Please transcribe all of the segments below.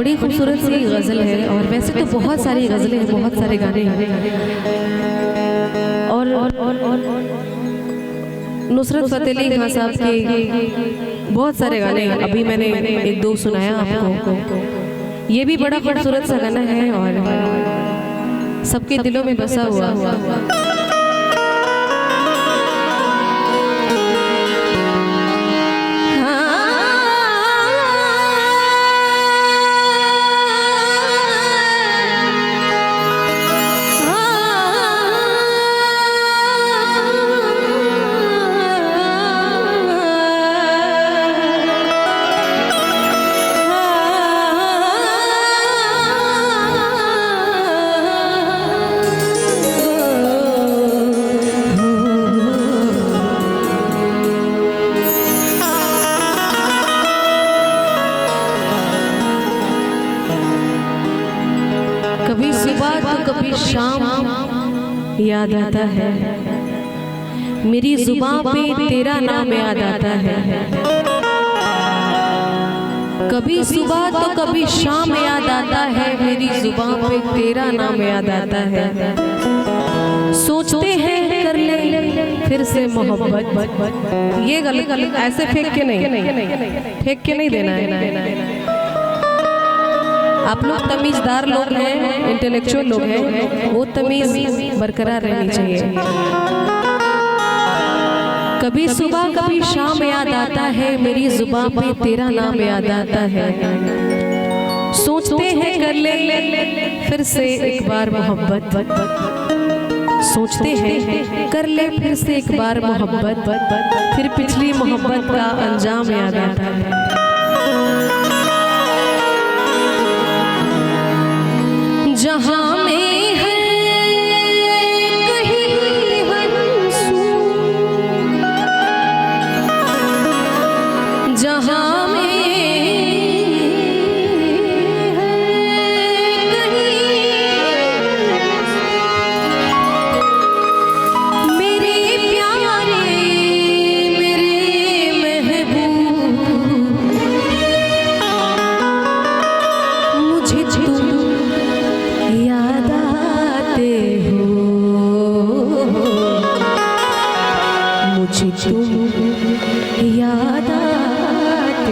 बड़ी खूबसूरत सी गज़ल है। और वैसे तो बहुत सारी गज़लें हैं, बहुत सारे गाने हैं। और नुसरत फ़तेह अली खान साहब के बहुत सारे गाने हैं। अभी मैंने एक दो सुनाया आपको। ये भी बड़ा खूबसूरत सा गाना है और सबके दिलों में बसा हुआ। कभी सुबह तो कभी शाम याद आता है, मेरी जुबान पे तेरा नाम याद आता है। कभी सुबह तो कभी शाम याद आता है, मेरी जुबान पे तेरा नाम याद आता है। सोचते हैं कर ले फिर से मोहब्बत। ये गलत ऐसे फेंक के नहीं देना है। आप लोग तमीज़दार लोग हैं, इंटेलेक्चुअल लोग हैं, वो तमीज़ बरकरार रहनी चाहिए। कभी सुबह कभी शाम याद आता है, मेरी जुबान पे तेरा नाम याद आता है। सोचते हैं कर ले फिर से एक बार मोहब्बत। सोचते हैं कर ले फिर से एक बार मोहब्बत, फिर पिछली मोहब्बत का अंजाम याद आता है। जहाँ में है कहीं हंसू, जहाँ में है कहीं मेरे प्यारे मेरे महबूब, मुझे तुम याद आते हो, मुझे तुम याद आते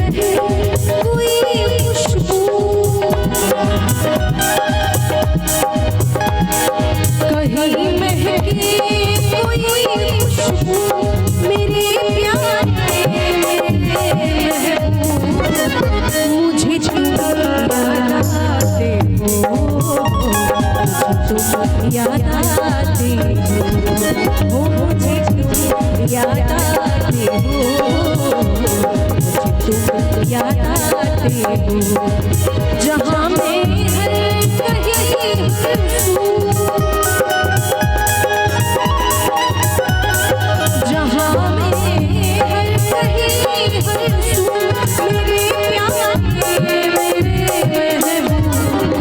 महके कोई खुशबू, कहीं महके कोई खुशबू मेरे प्यार मुझे तुम याद आते हो, मुझे तुम याद आते हो, मुझे तुम याद आते हो। जहाँ मैं हर कहीं हंसूं, जहाँ मैं हर कहीं हंसूं मेरे प्यार मेरे महबूब,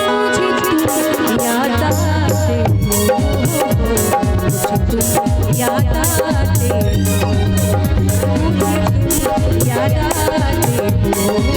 मुझे तुम याद आते हो, मुझे तुम याद आते हो, मुझे तुम याद आते हो।